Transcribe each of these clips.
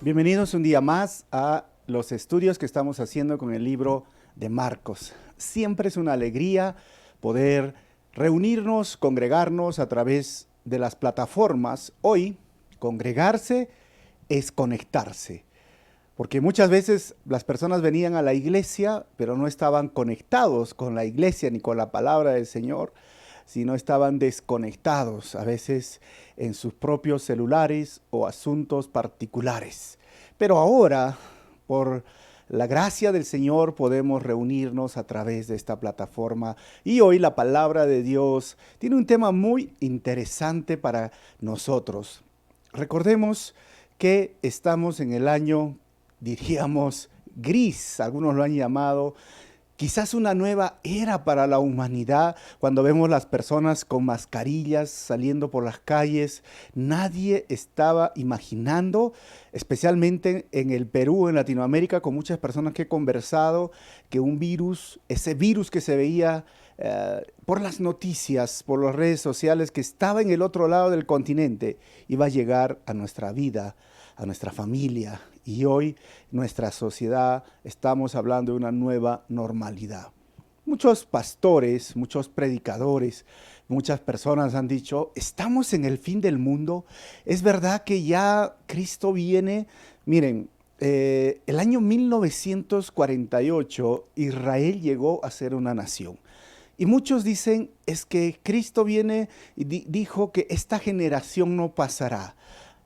Bienvenidos un día más a los estudios que estamos haciendo con el libro de Marcos. Siempre es una alegría poder reunirnos, congregarnos a través de las plataformas. Hoy, congregarse es conectarse, porque muchas veces las personas venían a la iglesia, pero no estaban conectados con la iglesia ni con la palabra del Señor, sino estaban desconectados, a veces en sus propios celulares o asuntos particulares. Pero ahora, por la gracia del Señor, podemos reunirnos a través de esta plataforma. Y hoy la palabra de Dios tiene un tema muy interesante para nosotros. Recordemos que estamos en el año, diríamos, gris, algunos lo han llamado, quizás una nueva era para la humanidad. Cuando vemos las personas con mascarillas saliendo por las calles, nadie estaba imaginando, especialmente en el Perú, en Latinoamérica, con muchas personas que he conversado, que un virus, ese virus que se veía por las noticias, por las redes sociales, que estaba en el otro lado del continente, iba a llegar a nuestra vida, a nuestra familia. Y hoy nuestra sociedad estamos hablando de una nueva normalidad. Muchos pastores, muchos predicadores, muchas personas han dicho, estamos en el fin del mundo. Es verdad que ya Cristo viene. Miren, el año 1948 Israel llegó a ser una nación. Y muchos dicen, es que Cristo viene y dijo que esta generación no pasará.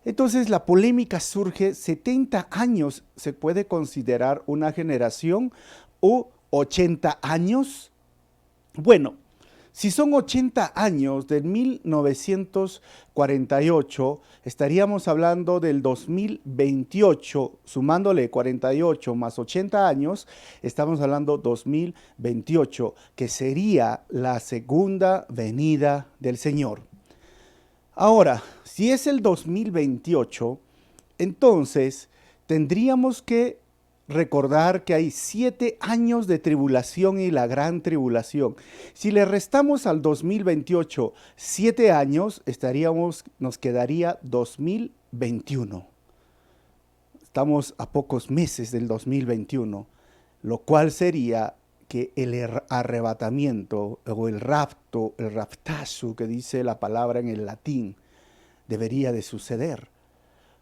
Entonces la polémica surge, 70 años se puede considerar una generación o 80 años. Bueno, si son 80 años del 1948, estaríamos hablando del 2028, sumándole 48 más 80 años, estamos hablando 2028, que sería la segunda venida del Señor. Ahora, si es el 2028, entonces tendríamos que recordar que hay 7 años de tribulación y la gran tribulación. Si le restamos al 2028 7 años, nos quedaría 2021. Estamos a pocos meses del 2021, lo cual sería que el arrebatamiento o el rapto, el raptazo que dice la palabra en el latín, debería de suceder.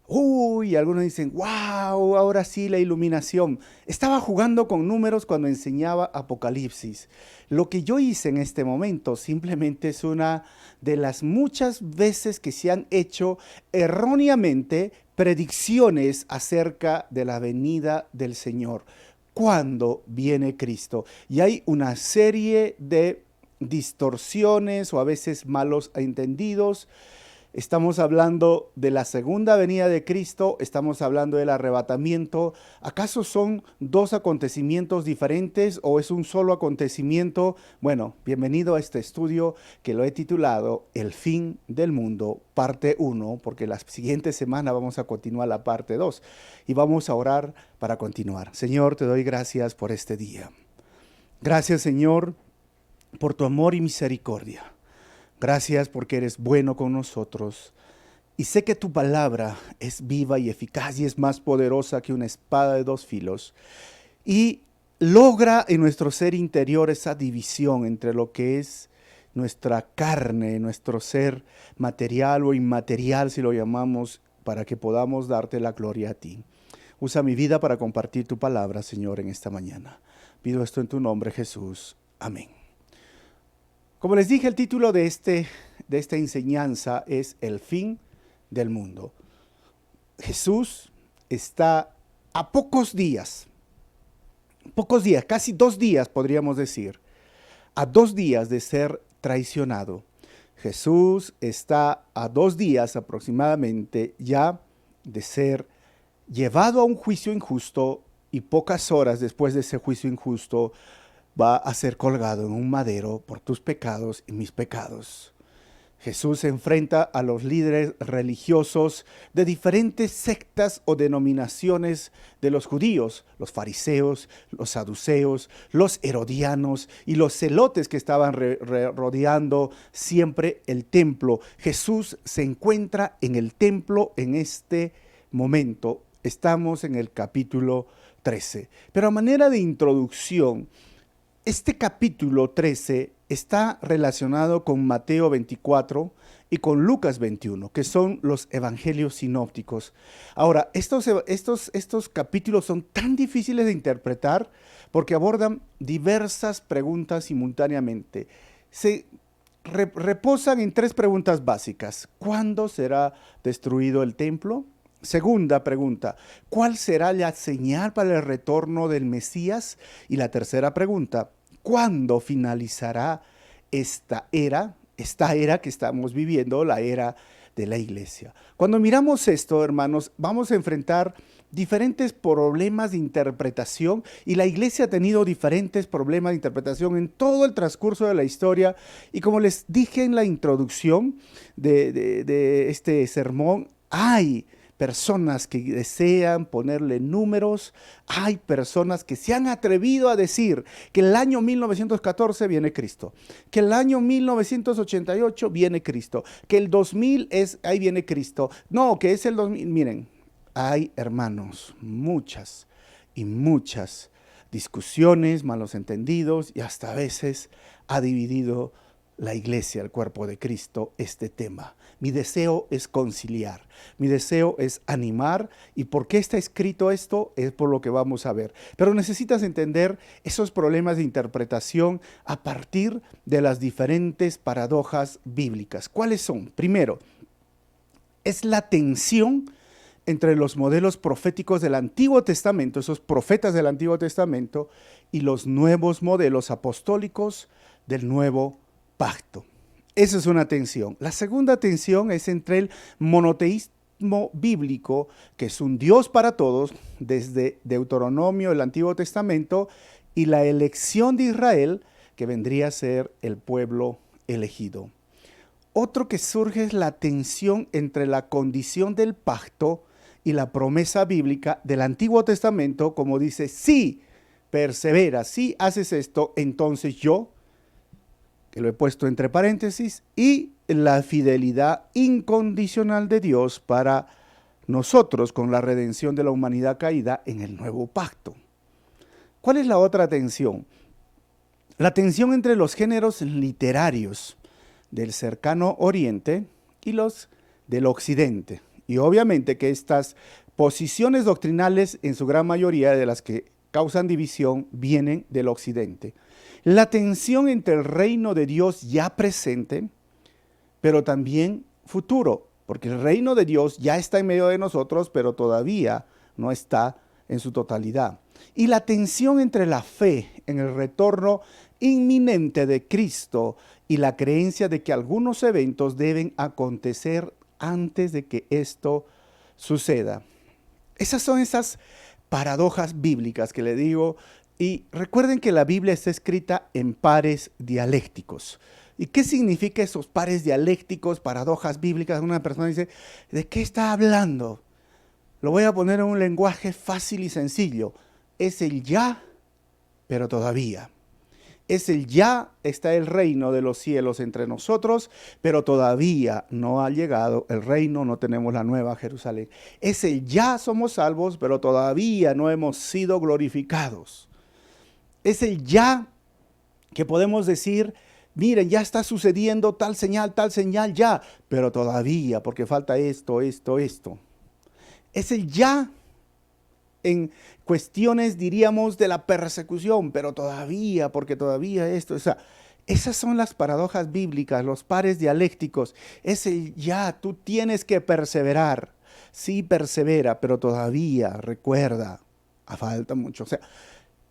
Uy, algunos dicen, wow, ahora sí la iluminación. Estaba jugando con números cuando enseñaba Apocalipsis. Lo que yo hice en este momento simplemente es una de las muchas veces que se han hecho erróneamente predicciones acerca de la venida del Señor. ¿Cuándo viene Cristo? Y hay una serie de distorsiones o a veces malos entendidos. Estamos hablando de la segunda venida de Cristo, estamos hablando del arrebatamiento. ¿Acaso son dos acontecimientos diferentes o es un solo acontecimiento? Bueno, bienvenido a este estudio que lo he titulado El fin del mundo, parte 1, porque la siguiente semana vamos a continuar la parte 2 y vamos a orar para continuar. Señor, te doy gracias por este día. Gracias, Señor, por tu amor y misericordia. Gracias porque eres bueno con nosotros. Y sé que tu palabra es viva y eficaz y es más poderosa que una espada de dos filos. Y logra en nuestro ser interior esa división entre lo que es nuestra carne, nuestro ser material o inmaterial, si lo llamamos, para que podamos darte la gloria a ti. Usa mi vida para compartir tu palabra, Señor, en esta mañana. Pido esto en tu nombre, Jesús. Amén. Como les dije, el título de esta enseñanza es El fin del mundo. Jesús está a pocos días, casi 2 días podríamos decir, a 2 días de ser traicionado. Jesús está a 2 días aproximadamente ya de ser llevado a un juicio injusto y pocas horas después de ese juicio injusto va a ser colgado en un madero por tus pecados y mis pecados. Jesús se enfrenta a los líderes religiosos de diferentes sectas o denominaciones de los judíos, los fariseos, los saduceos, los herodianos y los celotes que estaban rodeando siempre el templo. Jesús se encuentra en el templo en este momento. Estamos en el capítulo 13. Pero a manera de introducción, este capítulo 13 está relacionado con Mateo 24 y con Lucas 21, que son los evangelios sinópticos. Ahora, estos capítulos son tan difíciles de interpretar porque abordan diversas preguntas simultáneamente. Se reposan en tres preguntas básicas. ¿Cuándo será destruido el templo? Segunda pregunta, ¿cuál será la señal para el retorno del Mesías? Y la tercera pregunta, ¿cuándo finalizará esta era que estamos viviendo, la era de la iglesia? Cuando miramos esto, hermanos, vamos a enfrentar diferentes problemas de interpretación, y la iglesia ha tenido diferentes problemas de interpretación en todo el transcurso de la historia. Y como les dije en la introducción de este sermón, hay personas que desean ponerle números, hay personas que se han atrevido a decir que el año 1914 viene Cristo, que el año 1988 viene Cristo, que el 2000 ahí viene Cristo, no, que es el 2000, miren, hay, hermanos, muchas y muchas discusiones, malos entendidos, y hasta a veces ha dividido la iglesia, el cuerpo de Cristo, este tema. Mi deseo es conciliar, mi deseo es animar. ¿Y por qué está escrito esto? Es por lo que vamos a ver. Pero necesitas entender esos problemas de interpretación a partir de las diferentes paradojas bíblicas. ¿Cuáles son? Primero, es la tensión entre los modelos proféticos del Antiguo Testamento, esos profetas del Antiguo Testamento, y los nuevos modelos apostólicos del Nuevo Pacto. Esa es una tensión. La segunda tensión es entre el monoteísmo bíblico, que es un Dios para todos, desde Deuteronomio, el Antiguo Testamento, y la elección de Israel, que vendría a ser el pueblo elegido. Otro que surge es la tensión entre la condición del pacto y la promesa bíblica del Antiguo Testamento, como dice, si perseveras, si haces esto, entonces yo, que lo he puesto entre paréntesis, y la fidelidad incondicional de Dios para nosotros con la redención de la humanidad caída en el nuevo pacto. ¿Cuál es la otra tensión? La tensión entre los géneros literarios del cercano oriente y los del occidente. Y obviamente que estas posiciones doctrinales, en su gran mayoría de las que causan división, vienen del occidente. La tensión entre el reino de Dios ya presente, pero también futuro, porque el reino de Dios ya está en medio de nosotros, pero todavía no está en su totalidad. Y la tensión entre la fe en el retorno inminente de Cristo y la creencia de que algunos eventos deben acontecer antes de que esto suceda. Esas son esas paradojas bíblicas que le digo. Y recuerden que la Biblia está escrita en pares dialécticos. ¿Y qué significa esos pares dialécticos, paradojas bíblicas? Una persona dice, ¿de qué está hablando? Lo voy a poner en un lenguaje fácil y sencillo. Es el ya, pero todavía. Es el ya, está el reino de los cielos entre nosotros, pero todavía no ha llegado el reino, no tenemos la nueva Jerusalén. Es el ya, somos salvos, pero todavía no hemos sido glorificados. Es el ya que podemos decir, miren, ya está sucediendo tal señal, ya, pero todavía, porque falta esto. Es el ya en cuestiones, diríamos, de la persecución, pero todavía, porque todavía esto. O sea, esas son las paradojas bíblicas, los pares dialécticos. Es el ya, tú tienes que perseverar. Sí, persevera, pero todavía, recuerda, falta mucho. O sea,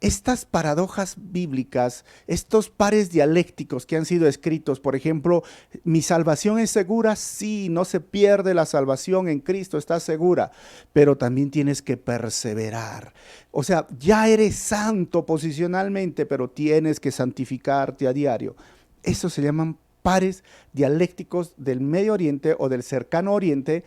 estas paradojas bíblicas, estos pares dialécticos que han sido escritos, por ejemplo, mi salvación es segura, sí, no se pierde la salvación en Cristo, está segura, pero también tienes que perseverar. O sea, ya eres santo posicionalmente, pero tienes que santificarte a diario. Eso se llaman pares dialécticos del Medio Oriente o del Cercano Oriente,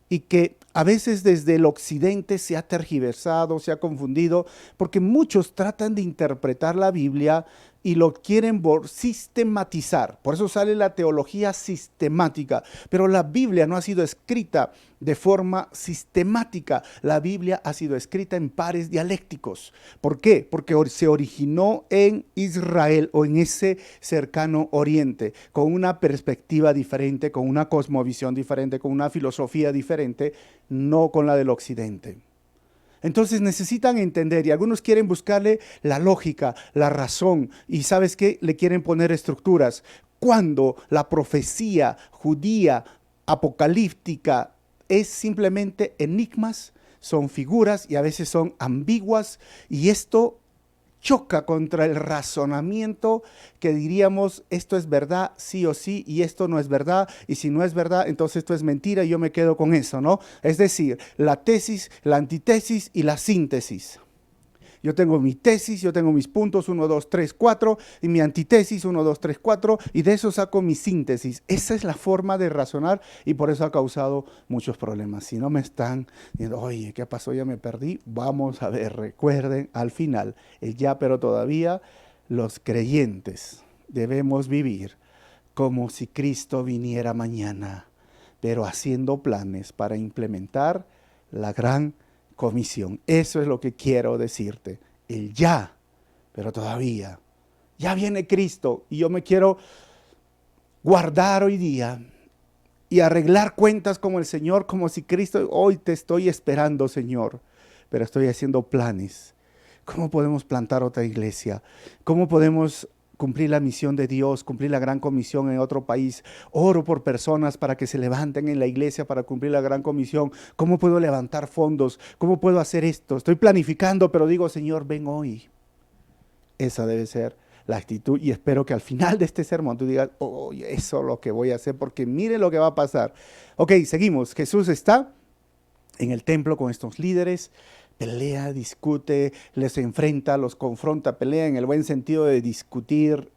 y que a veces desde el occidente se ha tergiversado, se ha confundido, porque muchos tratan de interpretar la Biblia y lo quieren sistematizar. Por eso sale la teología sistemática. Pero la Biblia no ha sido escrita de forma sistemática. La Biblia ha sido escrita en pares dialécticos. ¿Por qué? Porque se originó en Israel o en ese cercano oriente, con una perspectiva diferente, con una cosmovisión diferente, con una filosofía diferente, no con la del occidente. Entonces necesitan entender y algunos quieren buscarle la lógica, la razón y ¿sabes qué? Le quieren poner estructuras. Cuando la profecía judía apocalíptica es simplemente enigmas, son figuras y a veces son ambiguas y esto choca contra el razonamiento que diríamos esto es verdad sí o sí y esto no es verdad y si no es verdad entonces esto es mentira y yo me quedo con eso, ¿no? Es decir, la tesis, la antítesis y la síntesis. Yo tengo mi tesis, yo tengo mis puntos 1, 2, 3, 4 y mi antítesis 1, 2, 3, 4 y de eso saco mi síntesis. Esa es la forma de razonar y por eso ha causado muchos problemas. Si no me están diciendo, oye, ¿qué pasó? Ya me perdí. Vamos a ver, recuerden al final, el ya pero todavía, los creyentes debemos vivir como si Cristo viniera mañana, pero haciendo planes para implementar la gran comisión. Eso es lo que quiero decirte. El ya, pero todavía. Ya viene Cristo y yo me quiero guardar hoy día y arreglar cuentas como el Señor, como si Cristo, hoy te estoy esperando, Señor, pero estoy haciendo planes. ¿Cómo podemos plantar otra iglesia? ¿Cómo podemos cumplir la misión de Dios, cumplir la gran comisión en otro país? Oro por personas para que se levanten en la iglesia para cumplir la gran comisión. ¿Cómo puedo levantar fondos? ¿Cómo puedo hacer esto? Estoy planificando, pero digo, Señor, ven hoy. Esa debe ser la actitud y espero que al final de este sermón tú digas, oh, eso es lo que voy a hacer porque mire lo que va a pasar. Ok, seguimos. Jesús está en el templo con estos líderes, pelea, discute, les enfrenta, los confronta, pelea en el buen sentido de discutir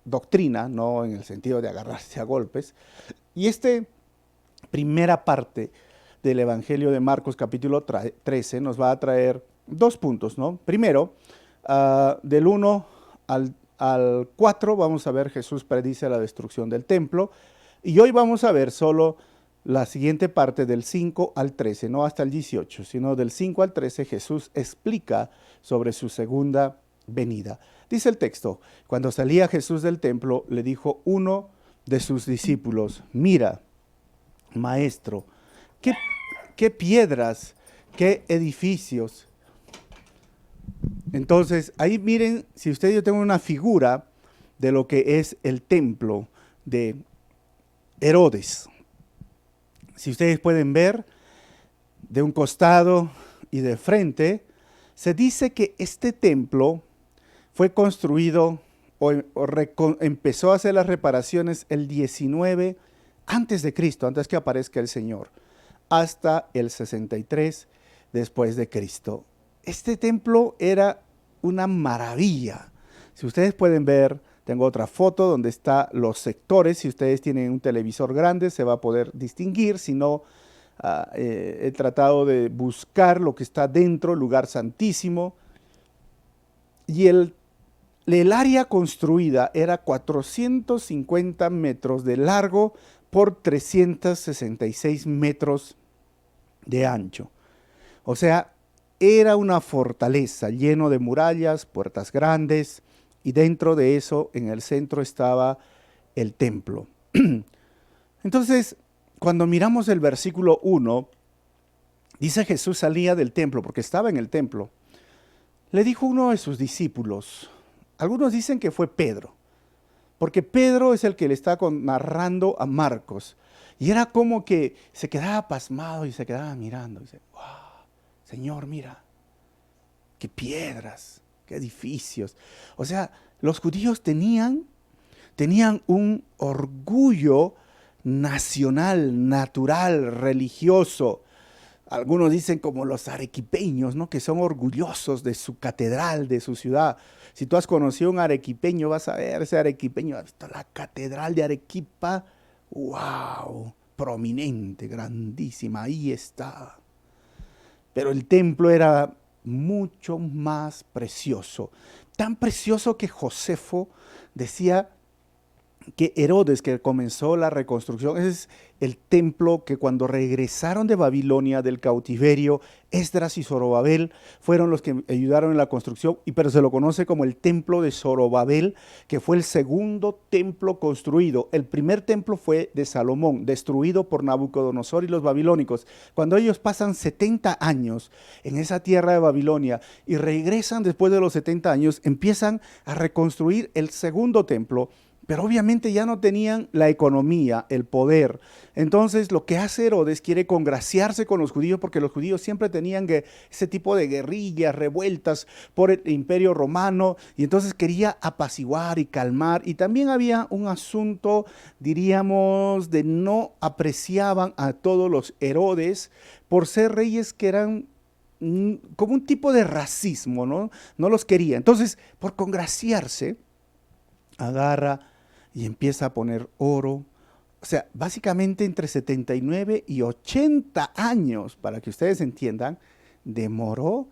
doctrina, no en el sentido de agarrarse a golpes. Y esta primera parte del Evangelio de Marcos capítulo 13 nos va a traer dos puntos, ¿no? Primero, del 1 al 4 vamos a ver Jesús predice la destrucción del templo y hoy vamos a ver solo la siguiente parte del 5 al 13, no hasta el 18, sino del 5 al 13 Jesús explica sobre su segunda venida. Dice el texto, cuando salía Jesús del templo le dijo uno de sus discípulos, mira, maestro, qué piedras, qué edificios. Entonces, ahí miren, si ustedes, yo tengo una figura de lo que es el templo de Herodes. Si ustedes pueden ver, de un costado y de frente, se dice que este templo fue construido empezó a hacer las reparaciones el 19 antes de Cristo, antes que aparezca el Señor, hasta el 63 después de Cristo. Este templo era una maravilla. Si ustedes pueden ver, tengo otra foto donde están los sectores. Si ustedes tienen un televisor grande, se va a poder distinguir. Si no, he tratado de buscar lo que está dentro, el lugar santísimo. Y el área construida era 450 metros de largo por 366 metros de ancho. O sea, era una fortaleza lleno de murallas, puertas grandes, y dentro de eso, en el centro, estaba el templo. Entonces, cuando miramos el versículo 1, dice Jesús salía del templo, porque estaba en el templo. Le dijo uno de sus discípulos, algunos dicen que fue Pedro, porque Pedro es el que le está narrando a Marcos, y era como que se quedaba pasmado y se quedaba mirando, y dice, wow, Señor, mira, qué piedras, qué edificios. O sea, los judíos tenían un orgullo nacional, natural, religioso. Algunos dicen como los arequipeños, ¿no? Que son orgullosos de su catedral, de su ciudad. Si tú has conocido a un arequipeño, vas a ver ese arequipeño, has visto la catedral de Arequipa, wow, prominente, grandísima, ahí está. Pero el templo era mucho más precioso. tan precioso que Josefo decía que Herodes, que comenzó la reconstrucción, ese es el templo que cuando regresaron de Babilonia del cautiverio, Esdras y Zorobabel fueron los que ayudaron en la construcción, pero se lo conoce como el templo de Zorobabel, que fue el segundo templo construido. El primer templo fue de Salomón, destruido por Nabucodonosor y los babilónicos. Cuando ellos pasan 70 años en esa tierra de Babilonia y regresan después de los 70 años, empiezan a reconstruir el segundo templo. Pero obviamente ya no tenían la economía, el poder. Entonces lo que hace Herodes, quiere congraciarse con los judíos, porque los judíos siempre tenían ese tipo de guerrillas, revueltas por el imperio romano, y entonces quería apaciguar y calmar. Y también había un asunto, diríamos, de no apreciaban a todos los Herodes por ser reyes que eran como un tipo de racismo, ¿no? No los quería. Entonces, por congraciarse, agarra y empieza a poner oro. O sea, básicamente entre 79 y 80 años, para que ustedes entiendan, demoró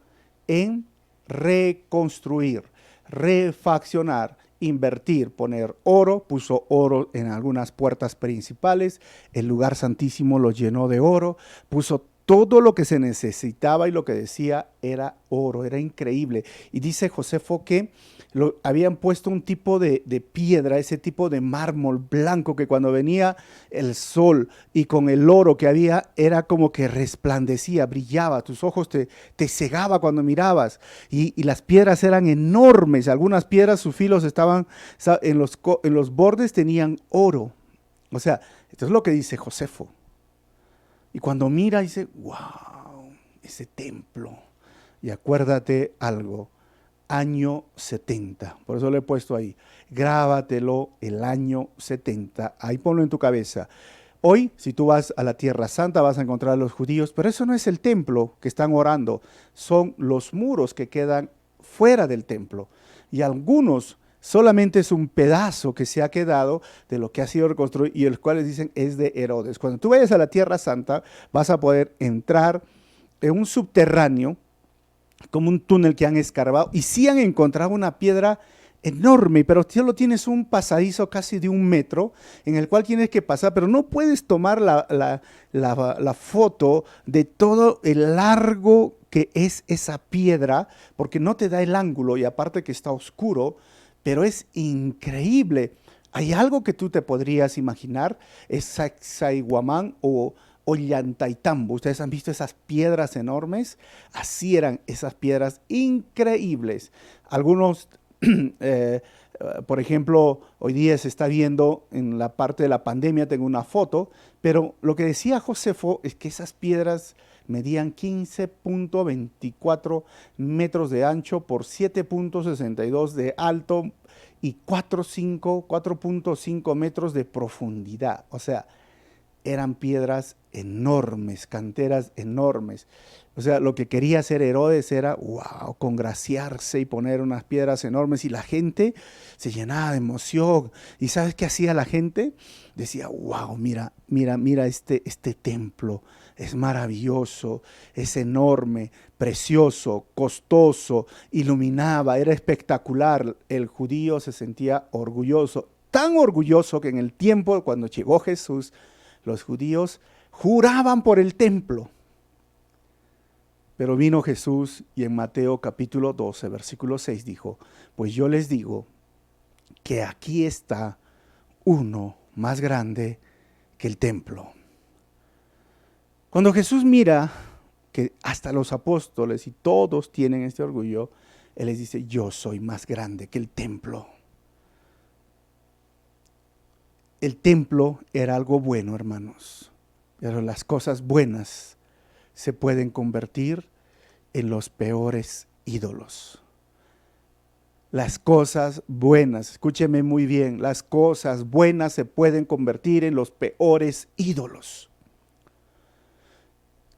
en reconstruir, refaccionar, invertir, poner oro, puso oro en algunas puertas principales, el lugar santísimo lo llenó de oro, puso todo lo que se necesitaba y lo que decía era oro, era increíble. Y dice Josefo que habían puesto un tipo de piedra, ese tipo de mármol blanco que cuando venía el sol y con el oro que había, era como que resplandecía, brillaba, tus ojos te cegaba cuando mirabas. Y las piedras eran enormes, algunas piedras, sus filos estaban en los bordes, tenían oro. O sea, esto es lo que dice Josefo. Y cuando mira dice, wow, ese templo. Y acuérdate algo, año 70. Por eso lo he puesto ahí. Grábatelo, el año 70. Ahí ponlo en tu cabeza. Hoy, si tú vas a la Tierra Santa, vas a encontrar a los judíos, pero eso no es el templo que están orando. Son los muros que quedan fuera del templo. Y algunos solamente es un pedazo que se ha quedado de lo que ha sido reconstruido y los cuales dicen es de Herodes. Cuando tú vayas a la Tierra Santa, vas a poder entrar en un subterráneo, como un túnel que han escarbado, y sí han encontrado una piedra enorme, pero solo tienes un pasadizo casi de 1 metro en el cual tienes que pasar, pero no puedes tomar la foto de todo el largo que es esa piedra, porque no te da el ángulo y aparte que está oscuro, pero es increíble. Hay algo que tú te podrías imaginar, es Sacsayhuamán o Ollantaytambo. Ustedes han visto esas piedras enormes, así eran esas piedras increíbles. Algunos, por ejemplo, hoy día se está viendo en la parte de la pandemia, tengo una foto, pero lo que decía Josefo es que esas piedras medían 15.24 metros de ancho por 7.62 de alto y 4.5 metros de profundidad. O sea, eran piedras enormes, canteras enormes. O sea, lo que quería hacer Herodes era, wow, congraciarse y poner unas piedras enormes. Y la gente se llenaba de emoción. ¿Y sabes qué hacía la gente? Decía, wow, mira, mira, mira este templo. Es maravilloso, es enorme, precioso, costoso, iluminaba, era espectacular. El judío se sentía orgulloso, tan orgulloso que en el tiempo cuando llegó Jesús, los judíos juraban por el templo. Pero vino Jesús y en Mateo capítulo 12, versículo 6 dijo, pues yo les digo que aquí está uno más grande que el templo. Cuando Jesús mira que hasta los apóstoles y todos tienen este orgullo, Él les dice, yo soy más grande que el templo. El templo era algo bueno, hermanos, pero las cosas buenas se pueden convertir en los peores ídolos. Las cosas buenas, escúcheme muy bien, las cosas buenas se pueden convertir en los peores ídolos.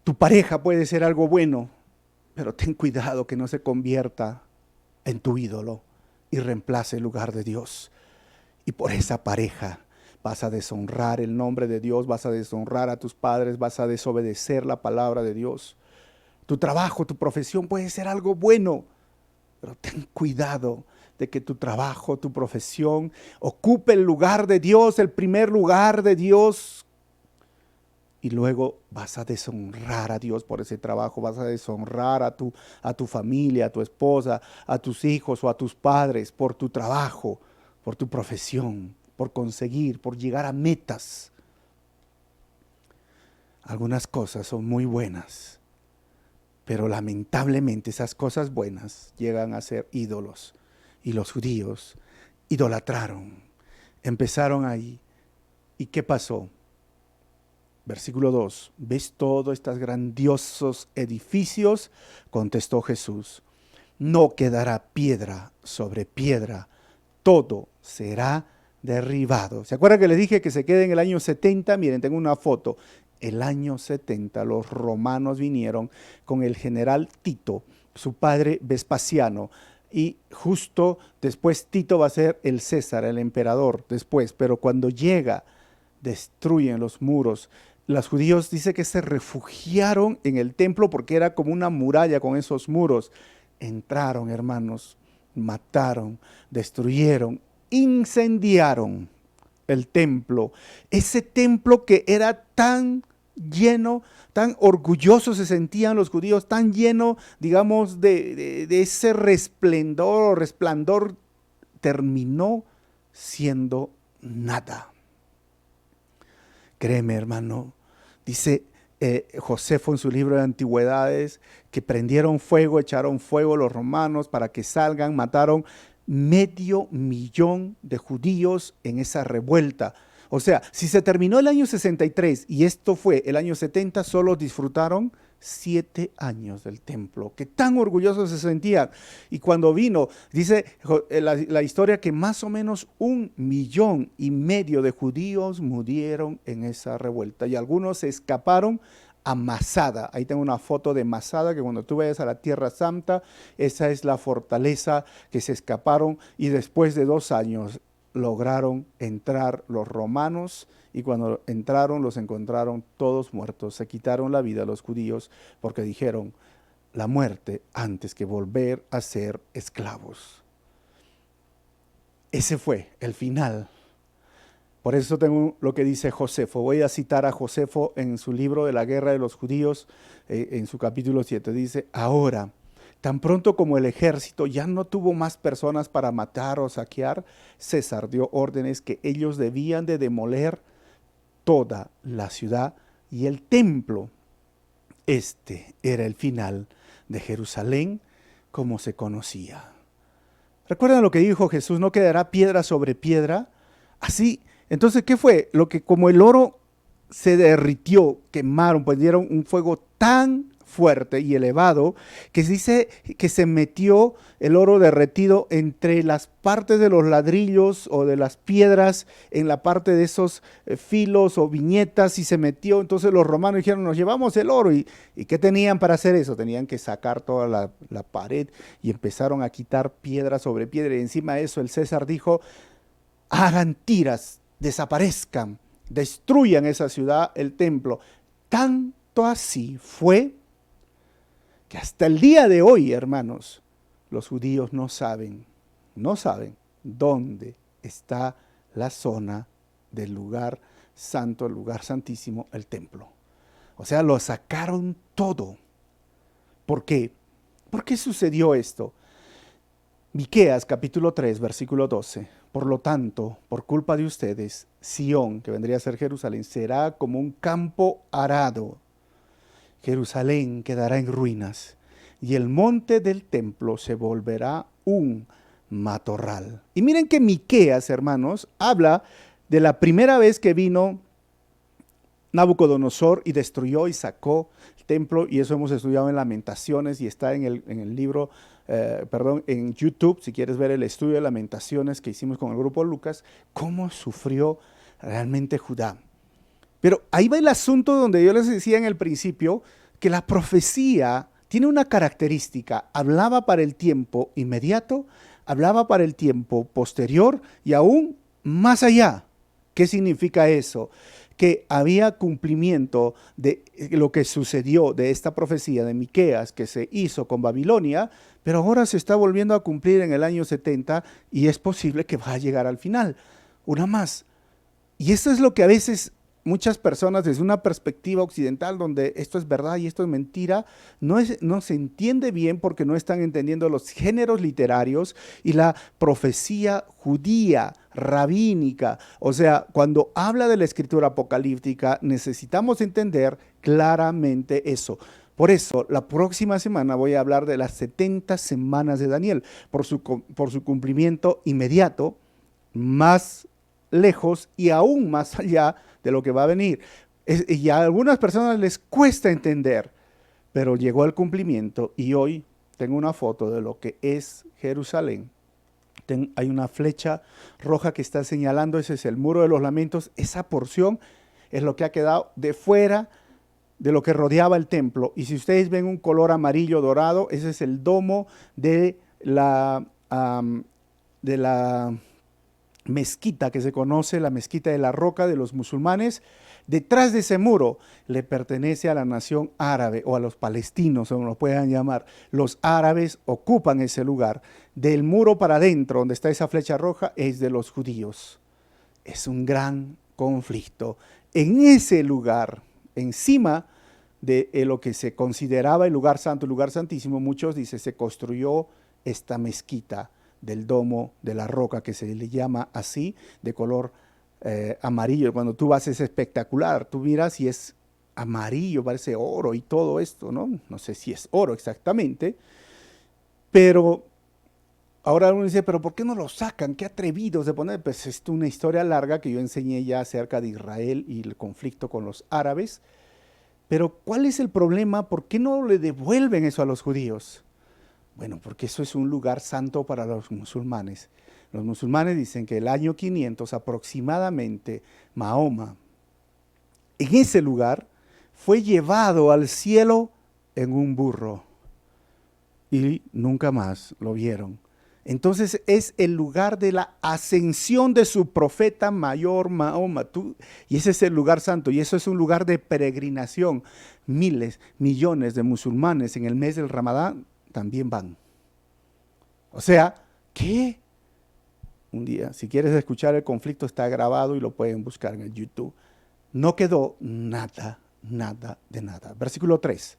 Tu pareja puede ser algo bueno, pero ten cuidado que no se convierta en tu ídolo y reemplace el lugar de Dios. Y por esa pareja vas a deshonrar el nombre de Dios, vas a deshonrar a tus padres, vas a desobedecer la palabra de Dios. Tu trabajo, tu profesión puede ser algo bueno, pero ten cuidado de que tu trabajo, tu profesión, ocupe el lugar de Dios, el primer lugar de Dios. Y luego vas a deshonrar a Dios por ese trabajo, vas a deshonrar a tu familia, a tu esposa, a tus hijos o a tus padres por tu trabajo, por tu profesión, por conseguir, por llegar a metas. Algunas cosas son muy buenas, pero lamentablemente esas cosas buenas llegan a ser ídolos. Y los judíos idolatraron, empezaron ahí. ¿Y qué pasó? Versículo 2, ¿ves todos estos grandiosos edificios? Contestó Jesús, no quedará piedra sobre piedra, todo será derribado. ¿Se acuerdan que les dije que se quede en el año 70? Miren, tengo una foto. El año 70 los romanos vinieron con el general Tito, su padre Vespasiano, y justo después Tito va a ser el César, el emperador después, pero cuando llega, destruyen los muros. Los judíos dice que se refugiaron en el templo porque era como una muralla con esos muros. Entraron, hermanos, mataron, destruyeron, incendiaron el templo. Ese templo que era tan lleno, tan orgullosos se sentían los judíos, tan lleno, digamos, de ese resplandor, terminó siendo nada. Créeme, hermano, dice Josefo en su libro de Antigüedades, que prendieron fuego, echaron fuego los romanos para que salgan, mataron 500,000 de judíos en esa revuelta. O sea, si se terminó el año 63 y esto fue el año 70, solo disfrutaron 7 años del templo, que tan orgullosos se sentían. Y cuando vino, dice la historia que más o menos 1,5 millones de judíos murieron en esa revuelta y algunos se escaparon a Masada. Ahí tengo una foto de Masada, que cuando tú vayas a la Tierra Santa, esa es la fortaleza que se escaparon y después de 2 años lograron entrar los romanos y cuando entraron los encontraron todos muertos. Se quitaron la vida a los judíos porque dijeron la muerte antes que volver a ser esclavos. Ese fue el final. Por eso tengo lo que dice Josefo. Voy a citar a Josefo en su libro de la guerra de los judíos, en su capítulo 7. Dice, ahora, tan pronto como el ejército ya no tuvo más personas para matar o saquear, César dio órdenes que ellos debían de demoler toda la ciudad y el templo. Este era el final de Jerusalén como se conocía. ¿Recuerdan lo que dijo Jesús? No quedará piedra sobre piedra. Así, entonces, ¿qué fue? Lo que como el oro se derritió, quemaron, pues dieron un fuego tan fuerte y elevado, que se dice que se metió el oro derretido entre las partes de los ladrillos o de las piedras, en la parte de esos filos o viñetas, y se metió. Entonces los romanos dijeron, nos llevamos el oro. ¿Y qué tenían para hacer eso? Tenían que sacar toda la pared y empezaron a quitar piedra sobre piedra. Y encima de eso el César dijo, hagan tiras, desaparezcan, destruyan esa ciudad, el templo. Tanto así fue que hasta el día de hoy, hermanos, los judíos no saben dónde está la zona del lugar santo, el lugar santísimo, el templo. O sea, lo sacaron todo. ¿Por qué? ¿Por qué sucedió esto? Miqueas capítulo 3, versículo 12. Por lo tanto, por culpa de ustedes, Sión, que vendría a ser Jerusalén, será como un campo arado. Jerusalén quedará en ruinas y el monte del templo se volverá un matorral. Y miren que Miqueas, hermanos, habla de la primera vez que vino Nabucodonosor y destruyó y sacó el templo, y eso hemos estudiado en Lamentaciones y está en el libro, en YouTube, si quieres ver el estudio de Lamentaciones que hicimos con el grupo Lucas, cómo sufrió realmente Judá. Pero ahí va el asunto donde yo les decía en el principio que la profecía tiene una característica: hablaba para el tiempo inmediato, hablaba para el tiempo posterior y aún más allá. ¿Qué significa eso? que había cumplimiento de lo que sucedió de esta profecía de Miqueas que se hizo con Babilonia, pero ahora se está volviendo a cumplir en el año 70 y es posible que va a llegar al final. Una más. Y esto es lo que a veces muchas personas desde una perspectiva occidental donde esto es verdad y esto es mentira, no se entiende bien porque no están entendiendo los géneros literarios y la profecía judía, rabínica. O sea, cuando habla de la escritura apocalíptica necesitamos entender claramente eso. Por eso, la próxima semana voy a hablar de las 70 semanas de Daniel, por su cumplimiento inmediato, más lejos y aún más allá de lo que va a venir. Y a algunas personas les cuesta entender, pero llegó el cumplimiento y hoy tengo una foto de lo que es Jerusalén. Hay una flecha roja que está señalando, ese es el muro de los lamentos, esa porción es lo que ha quedado de fuera de lo que rodeaba el templo. Y si ustedes ven un color amarillo dorado, ese es el domo de la mezquita que se conoce, la mezquita de la roca de los musulmanes. Detrás de ese muro le pertenece a la nación árabe o a los palestinos, como lo puedan llamar. Los árabes ocupan ese lugar. Del muro para adentro, donde está esa flecha roja, es de los judíos. Es un gran conflicto. En ese lugar, encima de lo que se consideraba el lugar santo, el lugar santísimo, muchos dicen, se construyó esta mezquita del domo de la roca, que se le llama así, de color amarillo. Cuando tú vas es espectacular, tú miras y es amarillo, parece oro y todo esto, ¿no? No sé si es oro exactamente, pero ahora uno dice, pero ¿por qué no lo sacan? ¿Qué atrevidos de poner? Pues es una historia larga que yo enseñé ya acerca de Israel y el conflicto con los árabes, pero ¿cuál es el problema? ¿Por qué no le devuelven eso a los judíos? Bueno, porque eso es un lugar santo para los musulmanes. Los musulmanes dicen que el año 500 aproximadamente, Mahoma, en ese lugar, fue llevado al cielo en un burro y nunca más lo vieron. Entonces es el lugar de la ascensión de su profeta mayor Mahoma. Y ese es el lugar santo y eso es un lugar de peregrinación. Miles, millones de musulmanes en el mes del Ramadán también van. O sea, ¿qué? Un día, si quieres escuchar el conflicto, está grabado y lo pueden buscar en el YouTube. No quedó nada, nada de nada. Versículo 3.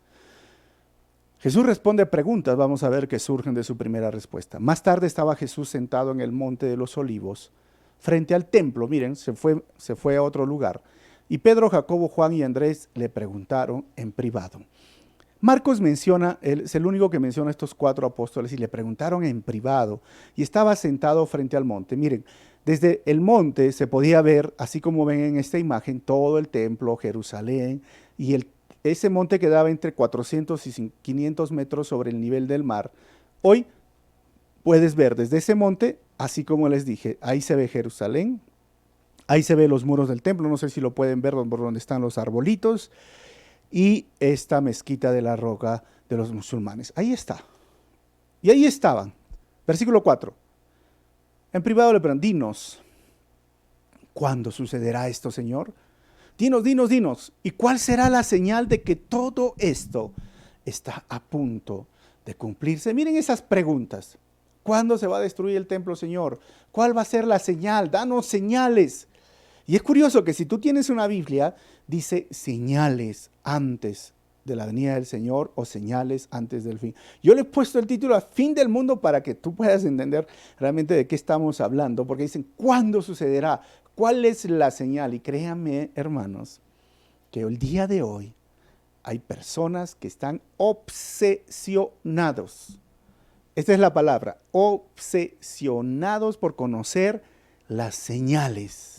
Jesús responde preguntas, vamos a ver que surgen de su primera respuesta. Más tarde estaba Jesús sentado en el monte de los olivos, frente al templo, miren, se fue a otro lugar. Y Pedro, Jacobo, Juan y Andrés le preguntaron en privado. Marcos menciona, es el único que menciona a estos 4 apóstoles y le preguntaron en privado y estaba sentado frente al monte. Miren, desde el monte se podía ver, así como ven en esta imagen, todo el templo, Jerusalén, y ese monte quedaba entre 400 y 500 metros sobre el nivel del mar. Hoy puedes ver desde ese monte, así como les dije, ahí se ve Jerusalén, ahí se ven los muros del templo, no sé si lo pueden ver por donde están los arbolitos, y esta mezquita de la roca de los musulmanes. Ahí está. Y ahí estaban. Versículo 4. En privado le preguntan, dinos, ¿cuándo sucederá esto, Señor? Dinos, dinos, dinos. ¿Y cuál será la señal de que todo esto está a punto de cumplirse? Miren esas preguntas. ¿Cuándo se va a destruir el templo, Señor? ¿Cuál va a ser la señal? Danos señales. Y es curioso que si tú tienes una Biblia, dice señales antes de la venida del Señor o señales antes del fin. Yo le he puesto el título a Fin del Mundo para que tú puedas entender realmente de qué estamos hablando, porque dicen, ¿cuándo sucederá? ¿Cuál es la señal? Y créanme, hermanos, que el día de hoy hay personas que están obsesionados. Esta es la palabra, obsesionados por conocer las señales.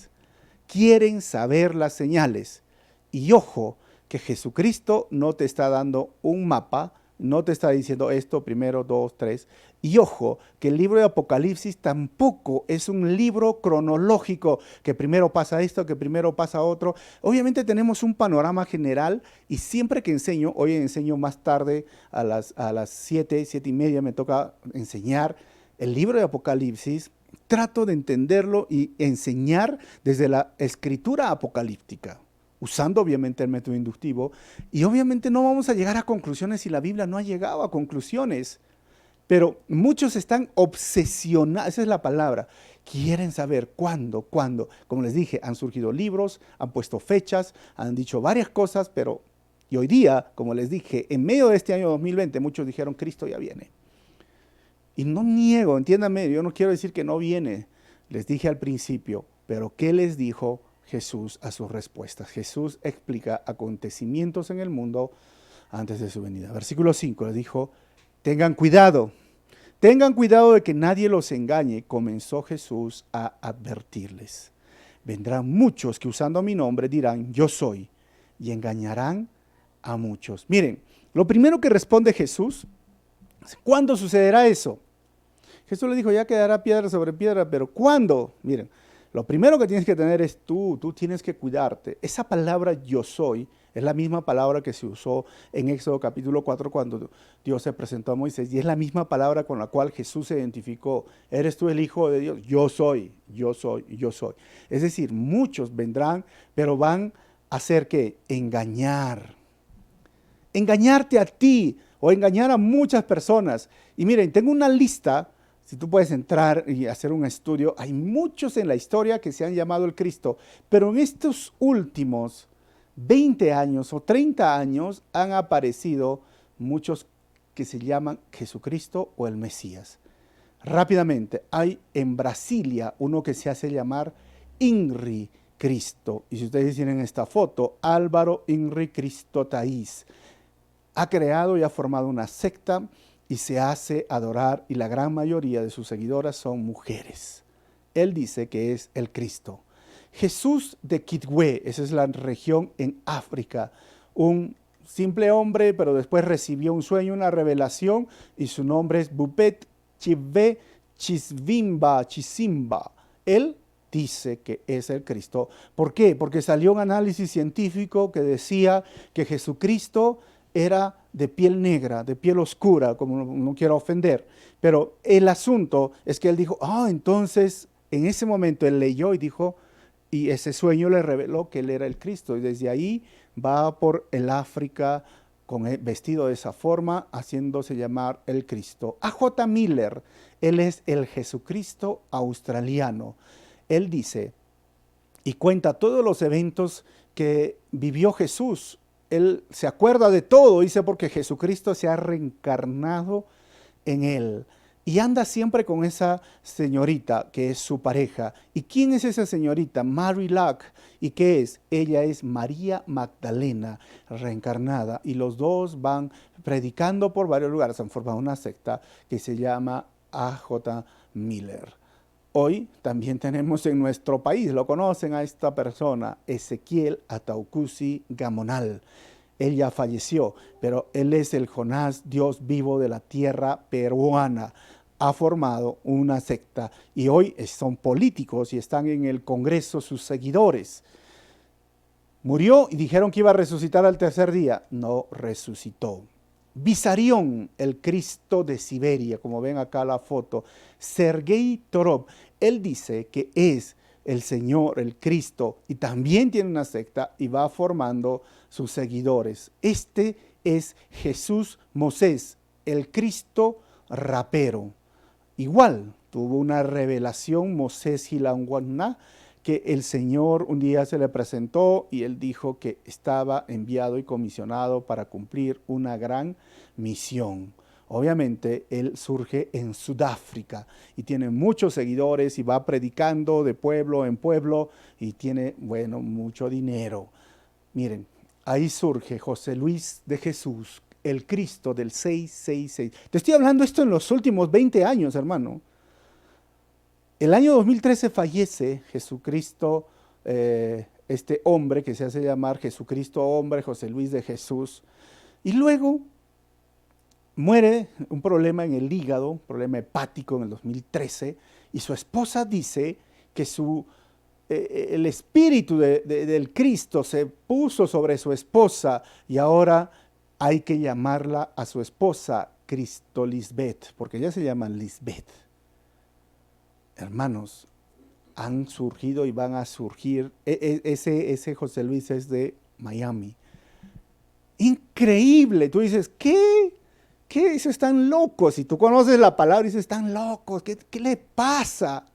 Quieren saber las señales. Y ojo, que Jesucristo no te está dando un mapa, no te está diciendo esto, primero, 2, 3. Y ojo, que el libro de Apocalipsis tampoco es un libro cronológico, que primero pasa esto, que primero pasa otro. Obviamente tenemos un panorama general y siempre que enseño, hoy enseño más tarde a las 7, 7 y media me toca enseñar el libro de Apocalipsis. Trato de entenderlo y enseñar desde la escritura apocalíptica. usando obviamente el método inductivo, y obviamente no vamos a llegar a conclusiones si la Biblia no ha llegado a conclusiones. Pero muchos están obsesionados, esa es la palabra, quieren saber cuándo. Como les dije, han surgido libros, han puesto fechas, han dicho varias cosas, pero y hoy día, como les dije, en medio de este año 2020, muchos dijeron, Cristo ya viene. Y no niego, entiéndanme, yo no quiero decir que no viene, les dije al principio, pero ¿qué les dijo Jesús a sus respuestas? Jesús explica acontecimientos en el mundo antes de su venida. Versículo 5 les dijo, tengan cuidado de que nadie los engañe, comenzó Jesús a advertirles. Vendrán muchos que usando mi nombre dirán, yo soy, y engañarán a muchos. Miren, lo primero que responde Jesús, ¿cuándo sucederá eso? Jesús le dijo, ya quedará piedra sobre piedra, pero ¿cuándo? Miren, lo primero que tienes que tener es tú tienes que cuidarte. Esa palabra yo soy es la misma palabra que se usó en Éxodo capítulo 4 cuando Dios se presentó a Moisés, y es la misma palabra con la cual Jesús se identificó. ¿Eres tú el Hijo de Dios? Yo soy, yo soy, yo soy. Es decir, muchos vendrán, pero van a hacer ¿qué? Engañarte a ti o engañar a muchas personas. Y miren, tengo una lista. Si tú puedes entrar y hacer un estudio, hay muchos en la historia que se han llamado el Cristo, pero en estos últimos 20 años o 30 años han aparecido muchos que se llaman Jesucristo o el Mesías. Rápidamente, hay en Brasilia uno que se hace llamar Inri Cristo. Y si ustedes tienen esta foto, Álvaro Inri Cristo Thaís ha creado y ha formado una secta y se hace adorar, y la gran mayoría de sus seguidoras son mujeres. Él dice que es el Cristo. Jesús de Kitwe, esa es la región en África, un simple hombre, pero después recibió un sueño, una revelación, y su nombre es Bupet Chive Chisimba. Él dice que es el Cristo. ¿Por qué? Porque salió un análisis científico que decía que Jesucristo era de piel negra, de piel oscura, como no quiero ofender, pero el asunto es que él dijo, entonces en ese momento él leyó y dijo, y ese sueño le reveló que él era el Cristo, y desde ahí va por el África vestido de esa forma, haciéndose llamar el Cristo. A.J. Miller, él es el Jesucristo australiano. Él dice y cuenta todos los eventos que vivió Jesús. Él se acuerda de todo, dice, porque Jesucristo se ha reencarnado en él. Y anda siempre con esa señorita que es su pareja. ¿Y quién es esa señorita? Mary Luck. ¿Y qué es? Ella es María Magdalena reencarnada. Y los dos van predicando por varios lugares. Han formado una secta que se llama A.J. Miller. Hoy también tenemos en nuestro país, lo conocen a esta persona, Ezequiel Ataucusi Gamonal. Él ya falleció, pero él es el Jonás, Dios vivo de la tierra peruana. Ha formado una secta y hoy son políticos y están en el Congreso sus seguidores. Murió y dijeron que iba a resucitar al tercer día. No resucitó. Vissarion, el Cristo de Siberia, como ven acá la foto. Sergei Torov, él dice que es el Señor, el Cristo, y también tiene una secta y va formando sus seguidores. Este es Jesús Mosés, el Cristo rapero. Igual tuvo una revelación Mosés Hilanguaná, que el Señor un día se le presentó y él dijo que estaba enviado y comisionado para cumplir una gran misión. Obviamente él surge en Sudáfrica y tiene muchos seguidores y va predicando de pueblo en pueblo y tiene, mucho dinero. Miren, ahí surge José Luis de Jesús, el Cristo del 666. Te estoy hablando esto en los últimos 20 años, hermano. El año 2013 fallece Jesucristo, este hombre que se hace llamar Jesucristo hombre, José Luis de Jesús, y luego muere un problema en el hígado, un problema hepático en el 2013, y su esposa dice que el espíritu del Cristo se puso sobre su esposa y ahora hay que llamarla a su esposa Cristo Lisbeth, porque ella se llama Lisbeth. Hermanos, han surgido y van a surgir. Ese José Luis es de Miami. Increíble. Tú dices, ¿qué? ¿Qué? Eso están locos. Si tú conoces la palabra, dices, están locos. ¿Qué le pasa?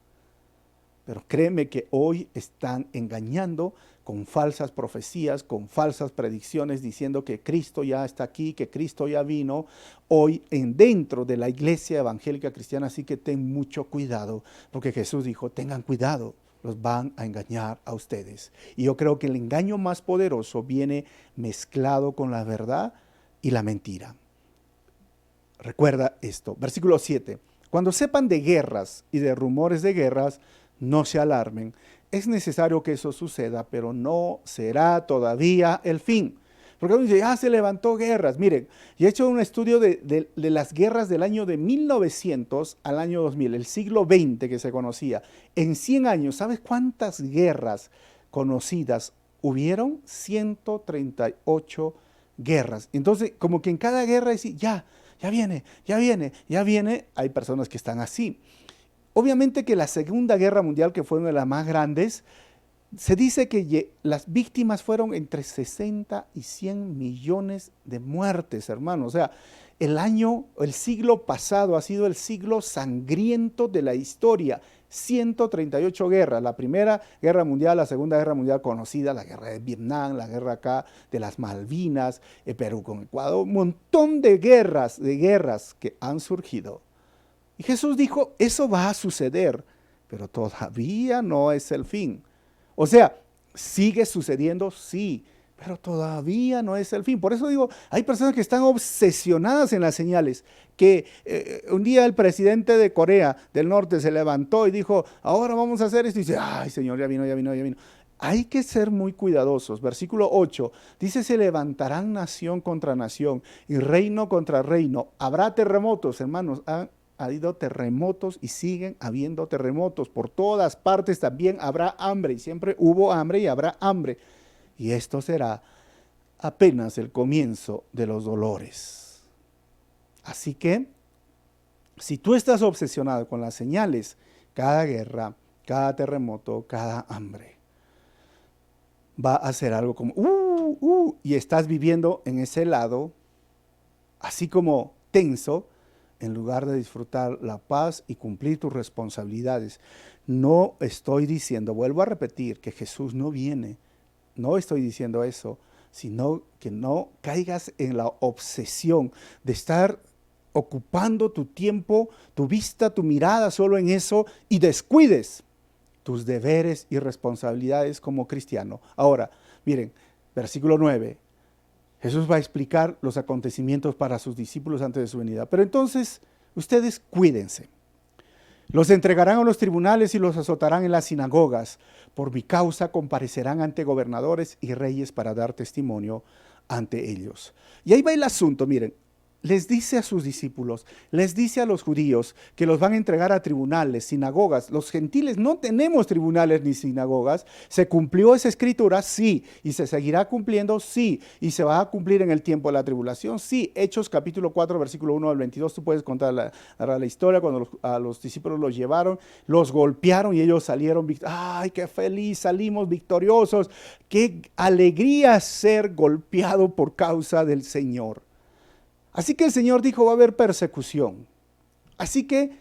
Pero créeme que hoy están engañando con falsas profecías, con falsas predicciones, diciendo que Cristo ya está aquí, que Cristo ya vino hoy dentro de la iglesia evangélica cristiana. Así que ten mucho cuidado, porque Jesús dijo, tengan cuidado, los van a engañar a ustedes. Y yo creo que el engaño más poderoso viene mezclado con la verdad y la mentira. Recuerda esto, versículo 7. Cuando sepan de guerras y de rumores de guerras, no se alarmen. Es necesario que eso suceda, pero no será todavía el fin. Porque uno dice, se levantó guerras. Miren, yo he hecho un estudio de las guerras del año de 1900 al año 2000, el siglo XX que se conocía. En 100 años, ¿sabes cuántas guerras conocidas hubieron? 138 guerras. Entonces, como que en cada guerra decía, ya viene. Hay personas que están así. Obviamente que la Segunda Guerra Mundial, que fue una de las más grandes, se dice que las víctimas fueron entre 60 y 100 millones de muertes, hermanos. O sea, el siglo pasado ha sido el siglo sangriento de la historia. 138 guerras, la Primera Guerra Mundial, la Segunda Guerra Mundial conocida, la guerra de Vietnam, la guerra acá de las Malvinas, Perú con Ecuador, un montón de guerras que han surgido. Y Jesús dijo, eso va a suceder, pero todavía no es el fin. O sea, sigue sucediendo, sí, pero todavía no es el fin. Por eso digo, hay personas que están obsesionadas en las señales, que un día el presidente de Corea del Norte se levantó y dijo, ahora vamos a hacer esto, y dice, ay Señor, ya vino. Hay que ser muy cuidadosos. Versículo 8, dice, se levantarán nación contra nación y reino contra reino. Habrá terremotos, hermanos, ha habido terremotos y siguen habiendo terremotos. Por todas partes también habrá hambre, y siempre hubo hambre y habrá hambre. Y esto será apenas el comienzo de los dolores. Así que, si tú estás obsesionado con las señales, cada guerra, cada terremoto, cada hambre, va a ser algo como, y estás viviendo en ese lado, así como tenso, en lugar de disfrutar la paz y cumplir tus responsabilidades. No estoy diciendo, vuelvo a repetir, que Jesús no viene. No estoy diciendo eso, sino que no caigas en la obsesión de estar ocupando tu tiempo, tu vista, tu mirada solo en eso y descuides tus deberes y responsabilidades como cristiano. Ahora, miren, versículo 9. Jesús va a explicar los acontecimientos para sus discípulos antes de su venida. Pero entonces, ustedes cuídense. Los entregarán a los tribunales y los azotarán en las sinagogas. Por mi causa comparecerán ante gobernadores y reyes para dar testimonio ante ellos. Y ahí va el asunto, miren. Les dice a sus discípulos, les dice a los judíos que los van a entregar a tribunales, sinagogas. Los gentiles no tenemos tribunales ni sinagogas. ¿Se cumplió esa escritura? Sí. ¿Y se seguirá cumpliendo? Sí. ¿Y se va a cumplir en el tiempo de la tribulación? Sí. Hechos capítulo 4, versículo 1 al 22. Tú puedes contar la historia cuando a los discípulos los llevaron, los golpearon y ellos salieron. ¡Ay, qué feliz! Salimos victoriosos. ¡Qué alegría ser golpeado por causa del Señor! Así que el Señor dijo, va a haber persecución. Así que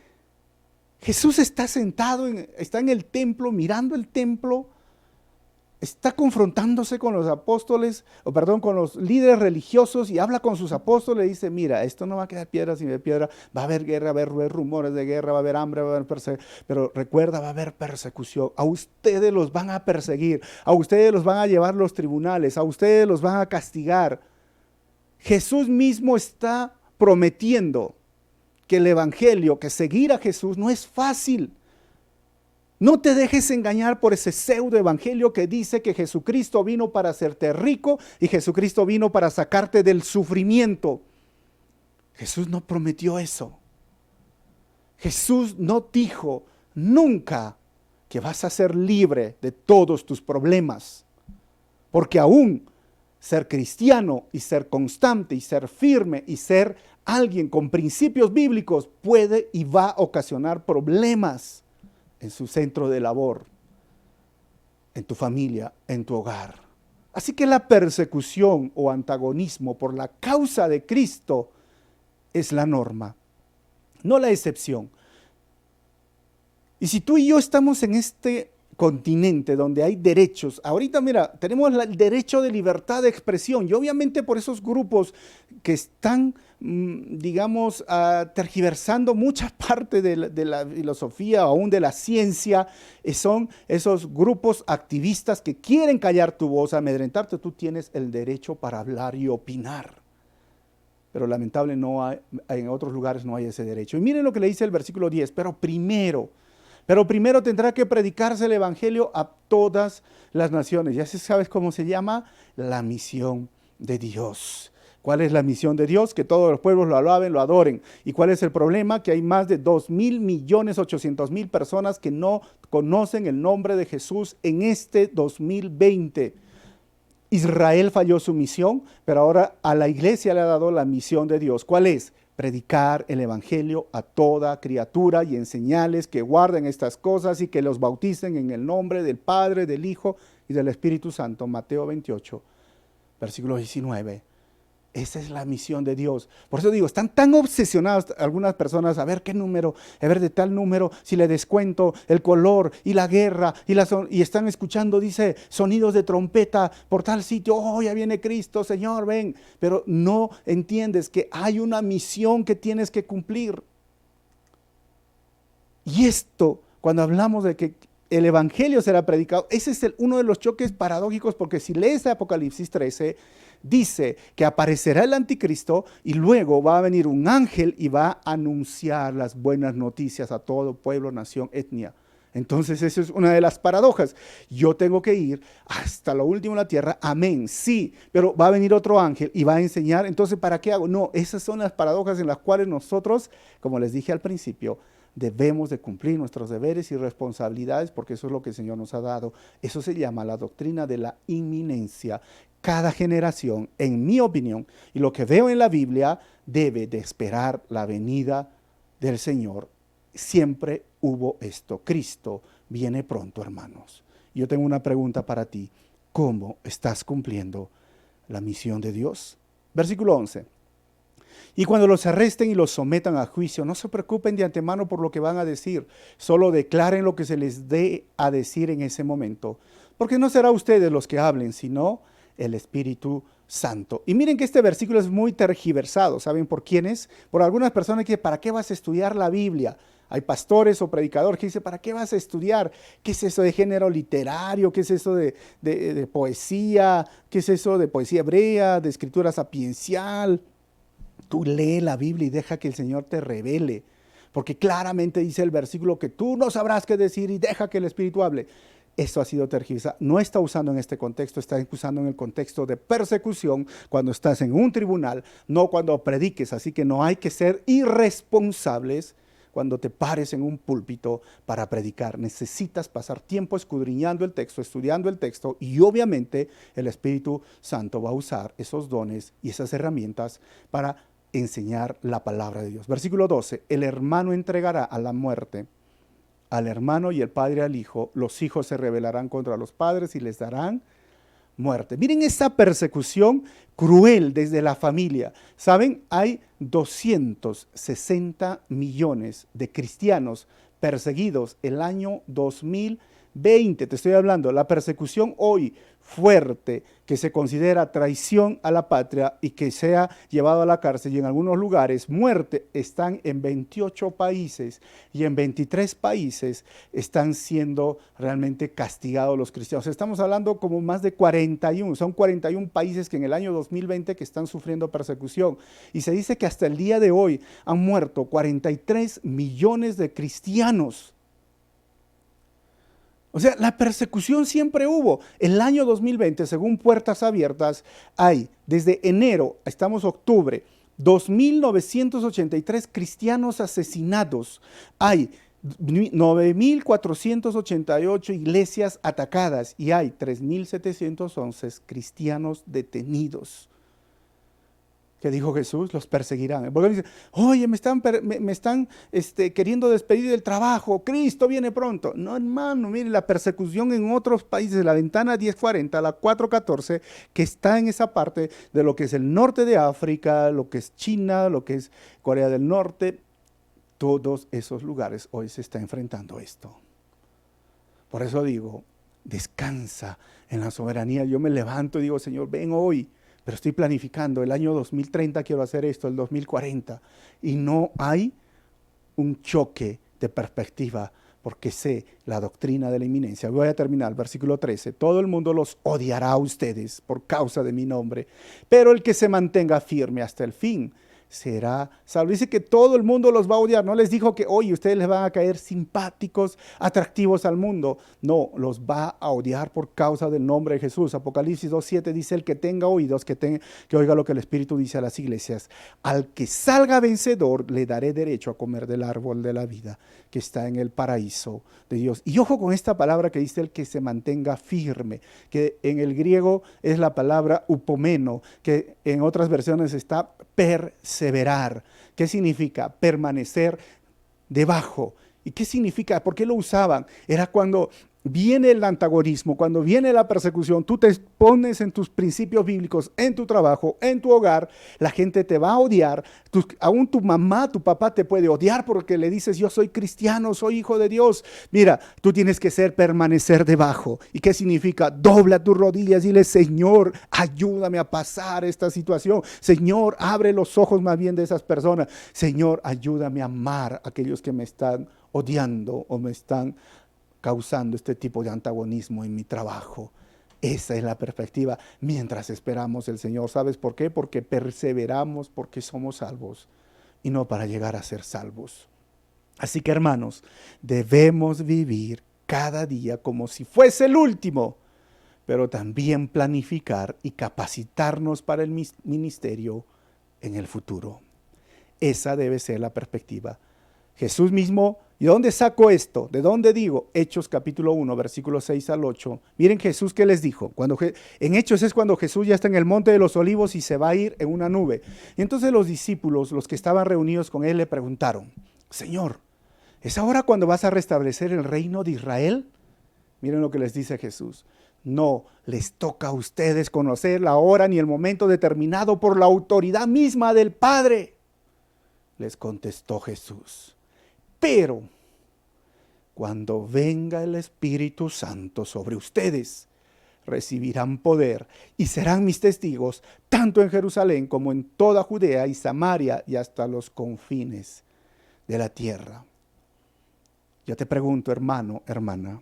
Jesús está sentado, está en el templo, mirando el templo, está confrontándose con los apóstoles, con los líderes religiosos y habla con sus apóstoles y dice, mira, esto no va a quedar piedra sin piedra, va a haber guerra, va a haber rumores de guerra, va a haber hambre, va a haber persecución, pero recuerda, va a haber persecución, a ustedes los van a perseguir, a ustedes los van a llevar los tribunales, a ustedes los van a castigar. Jesús mismo está prometiendo que el evangelio, que seguir a Jesús no es fácil. No te dejes engañar por ese pseudo evangelio que dice que Jesucristo vino para hacerte rico y Jesucristo vino para sacarte del sufrimiento. Jesús no prometió eso. Jesús no dijo nunca que vas a ser libre de todos tus problemas, porque aún ser cristiano y ser constante y ser firme y ser alguien con principios bíblicos puede y va a ocasionar problemas. en su centro de labor, en tu familia, en tu hogar. Así que la persecución o antagonismo por la causa de Cristo es la norma, no la excepción. Y si tú y yo estamos en este continente donde hay derechos, ahorita mira, tenemos el derecho de libertad de expresión y obviamente por esos grupos que están, digamos, tergiversando mucha parte de la filosofía, aún de la ciencia, son esos grupos activistas que quieren callar tu voz, amedrentarte. Tú tienes el derecho para hablar y opinar. Pero lamentable no hay, en otros lugares no hay ese derecho. Y miren lo que le dice el versículo 10, pero primero tendrá que predicarse el evangelio a todas las naciones. Ya sabes cómo se llama, la misión de Dios. ¿Cuál es la misión de Dios? Que todos los pueblos lo alaben, lo adoren. ¿Y cuál es el problema? Que hay más de 2.800.000 personas que no conocen el nombre de Jesús en este 2020. Israel falló su misión, pero ahora a la iglesia le ha dado la misión de Dios. ¿Cuál es? Predicar el evangelio a toda criatura y enseñarles que guarden estas cosas y que los bauticen en el nombre del Padre, del Hijo y del Espíritu Santo. Mateo 28, versículo 19. Esa es la misión de Dios. Por eso digo, están tan obsesionados algunas personas a ver qué número, a ver de tal número, si le descuento el color y la guerra, y están escuchando, dice, sonidos de trompeta por tal sitio. Oh, ya viene Cristo, Señor, ven. Pero no entiendes que hay una misión que tienes que cumplir. Y esto, cuando hablamos de que el evangelio será predicado, ese es uno de los choques paradójicos, porque si lees Apocalipsis 13, dice que aparecerá el anticristo y luego va a venir un ángel y va a anunciar las buenas noticias a todo pueblo, nación, etnia. Entonces eso es una de las paradojas. Yo tengo que ir hasta lo último de la tierra, amén, sí, pero va a venir otro ángel y va a enseñar. Entonces, ¿para qué hago? No, esas son las paradojas en las cuales nosotros, como les dije al principio, debemos de cumplir nuestros deberes y responsabilidades, porque eso es lo que el Señor nos ha dado. Eso se llama la doctrina de la inminencia. Cada generación, en mi opinión, y lo que veo en la Biblia, debe de esperar la venida del Señor. Siempre hubo esto. Cristo viene pronto, hermanos. Yo tengo una pregunta para ti. ¿Cómo estás cumpliendo la misión de Dios? Versículo 11. Y cuando los arresten y los sometan a juicio, no se preocupen de antemano por lo que van a decir, solo declaren lo que se les dé a decir en ese momento, porque no será ustedes los que hablen, sino el Espíritu Santo. Y miren que este versículo es muy tergiversado. ¿Saben por quiénes? Por algunas personas que ¿para qué vas a estudiar la Biblia? Hay pastores o predicadores que dicen, ¿para qué vas a estudiar? ¿Qué es eso de género literario? ¿Qué es eso de poesía? ¿Qué es eso de poesía hebrea, de escritura sapiencial? Tú lee la Biblia y deja que el Señor te revele, porque claramente dice el versículo que tú no sabrás qué decir y deja que el Espíritu hable. Esto ha sido tergiversado. No está usando en este contexto, está usando en el contexto de persecución cuando estás en un tribunal, no cuando prediques. Así que no hay que ser irresponsables cuando te pares en un púlpito para predicar. Necesitas pasar tiempo escudriñando el texto, estudiando el texto, y obviamente el Espíritu Santo va a usar esos dones y esas herramientas para enseñar la palabra de Dios. Versículo 12, el hermano entregará a la muerte al hermano y el padre al hijo. Los hijos se rebelarán contra los padres y les darán muerte. Miren esa persecución cruel desde la familia. ¿Saben? Hay 260 millones de cristianos perseguidos el año 2020. Te estoy hablando, la persecución hoy fuerte, que se considera traición a la patria y que sea llevado a la cárcel y en algunos lugares muerte, están en 28 países y en 23 países están siendo realmente castigados los cristianos. Estamos hablando como más de 41, son 41 países que en el año 2020 que están sufriendo persecución, y se dice que hasta el día de hoy han muerto 43 millones de cristianos. O sea, la persecución siempre hubo. El año 2020, según Puertas Abiertas, hay desde enero, estamos octubre, 2.983 cristianos asesinados. Hay 9.488 iglesias atacadas y hay 3.711 cristianos detenidos. ¿Qué dijo Jesús? Los perseguirán. Porque dice, oye, me están queriendo despedir del trabajo, Cristo viene pronto. No, hermano, mire, la persecución en otros países, la ventana 1040, la 414, que está en esa parte de lo que es el norte de África, lo que es China, lo que es Corea del Norte, todos esos lugares hoy se está enfrentando esto. Por eso digo, descansa en la soberanía. Yo me levanto y digo, Señor, ven hoy. Pero estoy planificando, el año 2030 quiero hacer esto, el 2040. Y no hay un choque de perspectiva, porque sé la doctrina de la inminencia. Voy a terminar, versículo 13. Todo el mundo los odiará a ustedes por causa de mi nombre, pero el que se mantenga firme hasta el fin será salvo. Dice que todo el mundo los va a odiar. No les dijo que, oye, ustedes les van a caer simpáticos, atractivos al mundo. No, los va a odiar por causa del nombre de Jesús. Apocalipsis 2:7 dice, el que tenga oídos, que oiga lo que el Espíritu dice a las iglesias. Al que salga vencedor, le daré derecho a comer del árbol de la vida que está en el paraíso de Dios. Y ojo con esta palabra que dice el que se mantenga firme, que en el griego es la palabra upomeno, que en otras versiones está perseverar. ¿Qué significa? Permanecer debajo. ¿Y qué significa? ¿Por qué lo usaban? Era cuando viene el antagonismo, cuando viene la persecución, tú te pones en tus principios bíblicos, en tu trabajo, en tu hogar, la gente te va a odiar, aún tu mamá, tu papá te puede odiar porque le dices, yo soy cristiano, soy hijo de Dios. Mira, tú tienes que permanecer debajo. ¿Y qué significa? Dobla tus rodillas y dile, Señor, ayúdame a pasar esta situación. Señor, abre los ojos más bien de esas personas. Señor, ayúdame a amar a aquellos que me están odiando o me están causando este tipo de antagonismo en mi trabajo. Esa es la perspectiva mientras esperamos el Señor. ¿Sabes por qué? Porque perseveramos, porque somos salvos y no para llegar a ser salvos. Así que, hermanos, debemos vivir cada día como si fuese el último, pero también planificar y capacitarnos para el ministerio en el futuro. Esa debe ser la perspectiva. Jesús mismo, ¿y de dónde saco esto? ¿De dónde digo? Hechos capítulo 1, versículos 6 al 8. Miren Jesús qué les dijo. En Hechos es cuando Jesús ya está en el monte de los olivos y se va a ir en una nube. Y entonces los discípulos, los que estaban reunidos con él, le preguntaron, Señor, ¿es ahora cuando vas a restablecer el reino de Israel? Miren lo que les dice Jesús. No les toca a ustedes conocer la hora ni el momento determinado por la autoridad misma del Padre. Les contestó Jesús. Pero cuando venga el Espíritu Santo sobre ustedes, recibirán poder y serán mis testigos, tanto en Jerusalén como en toda Judea y Samaria y hasta los confines de la tierra. Yo te pregunto, hermano, hermana,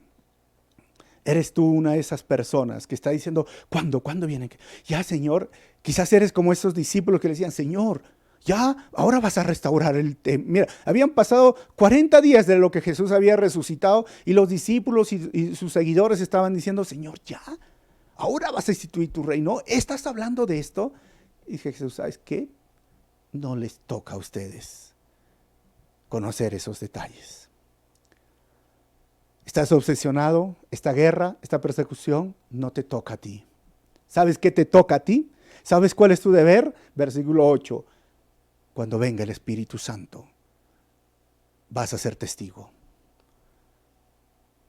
¿eres tú una de esas personas que está diciendo, ¿cuándo viene? Ya, Señor, quizás eres como esos discípulos que le decían, Señor, ya, ahora vas a restaurar el templo. Mira, habían pasado 40 días de lo que Jesús había resucitado y los discípulos y sus seguidores estaban diciendo, Señor, ya, ahora vas a instituir tu reino. ¿Estás hablando de esto? Y dije, Jesús, ¿sabes qué? No les toca a ustedes conocer esos detalles. ¿Estás obsesionado? Esta guerra, esta persecución, no te toca a ti. ¿Sabes qué te toca a ti? ¿Sabes cuál es tu deber? Versículo 8. Cuando venga el Espíritu Santo, vas a ser testigo.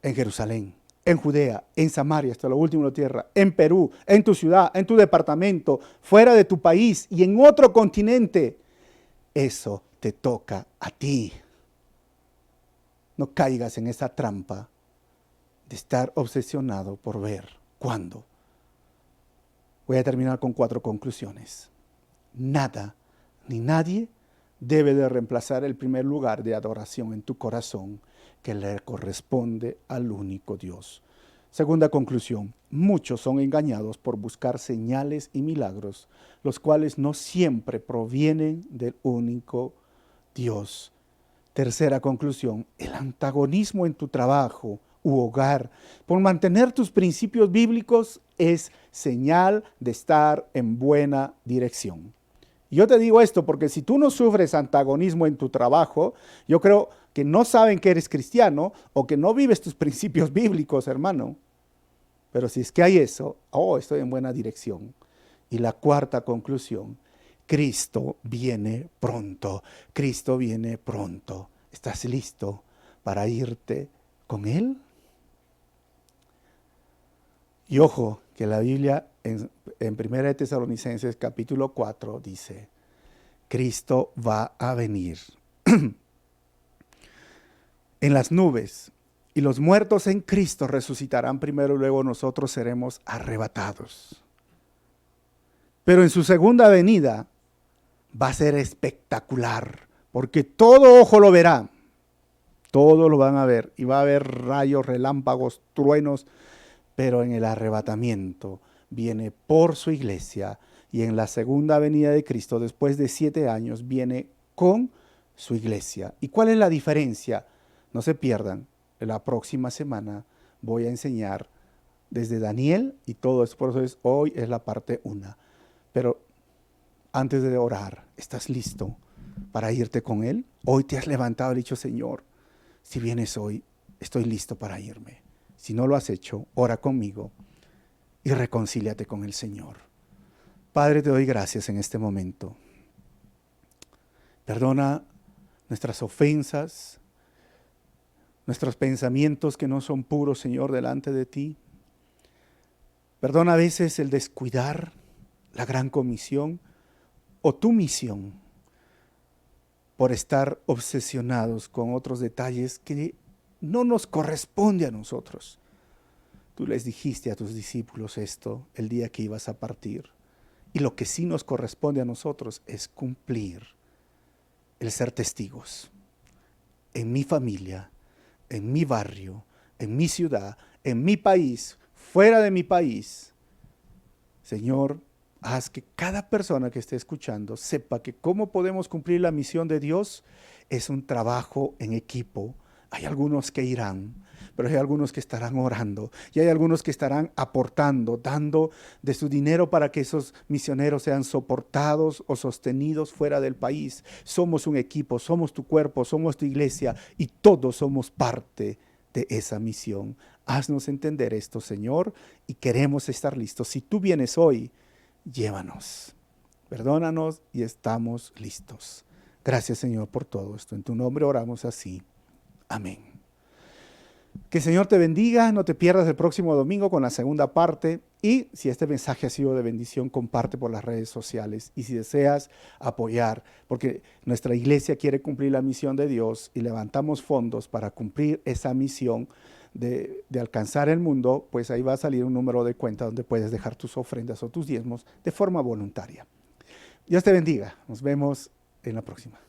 En Jerusalén, en Judea, en Samaria, hasta lo último de la tierra, en Perú, en tu ciudad, en tu departamento, fuera de tu país y en otro continente. Eso te toca a ti. No caigas en esa trampa de estar obsesionado por ver cuándo. Voy a terminar con 4 conclusiones. Nada ni nadie debe de reemplazar el primer lugar de adoración en tu corazón que le corresponde al único Dios. Segunda conclusión, muchos son engañados por buscar señales y milagros, los cuales no siempre provienen del único Dios. Tercera conclusión, el antagonismo en tu trabajo u hogar por mantener tus principios bíblicos es señal de estar en buena dirección. Yo te digo esto porque si tú no sufres antagonismo en tu trabajo, yo creo que no saben que eres cristiano o que no vives tus principios bíblicos, hermano. Pero si es que hay eso, estoy en buena dirección. Y la cuarta conclusión, Cristo viene pronto. Cristo viene pronto. ¿Estás listo para irte con Él? Y ojo, que la Biblia en 1 de Tesalonicenses capítulo 4 dice, Cristo va a venir en las nubes, y los muertos en Cristo resucitarán primero, y luego nosotros seremos arrebatados. Pero en su segunda venida va a ser espectacular, porque todo ojo lo verá, todos lo van a ver, y va a haber rayos, relámpagos, truenos, pero en el arrebatamiento viene por su iglesia, y en la segunda venida de Cristo, después de 7 años, viene con su iglesia. ¿Y cuál es la diferencia? No se pierdan, la próxima semana voy a enseñar desde Daniel y todo eso, por eso hoy es la parte 1. Pero antes de orar, ¿estás listo para irte con Él? Hoy te has levantado y dicho, Señor, si vienes hoy, estoy listo para irme. Si no lo has hecho, ora conmigo y reconcíliate con el Señor. Padre, te doy gracias en este momento. Perdona nuestras ofensas, nuestros pensamientos que no son puros, Señor, delante de ti. Perdona a veces el descuidar la gran comisión o tu misión por estar obsesionados con otros detalles que no nos corresponde a nosotros. Tú les dijiste a tus discípulos esto el día que ibas a partir. Y lo que sí nos corresponde a nosotros es cumplir el ser testigos en mi familia, en mi barrio, en mi ciudad, en mi país, fuera de mi país. Señor, haz que cada persona que esté escuchando sepa que cómo podemos cumplir la misión de Dios es un trabajo en equipo. Hay algunos que irán, pero hay algunos que estarán orando y hay algunos que estarán aportando, dando de su dinero para que esos misioneros sean soportados o sostenidos fuera del país. Somos un equipo, somos tu cuerpo, somos tu iglesia y todos somos parte de esa misión. Haznos entender esto, Señor, y queremos estar listos. Si tú vienes hoy, llévanos, perdónanos y estamos listos. Gracias, Señor, por todo esto. En tu nombre oramos así. Amén. Que el Señor te bendiga, no te pierdas el próximo domingo con la segunda parte y si este mensaje ha sido de bendición, comparte por las redes sociales y si deseas apoyar, porque nuestra iglesia quiere cumplir la misión de Dios y levantamos fondos para cumplir esa misión de alcanzar el mundo, pues ahí va a salir un número de cuenta donde puedes dejar tus ofrendas o tus diezmos de forma voluntaria. Dios te bendiga, nos vemos en la próxima.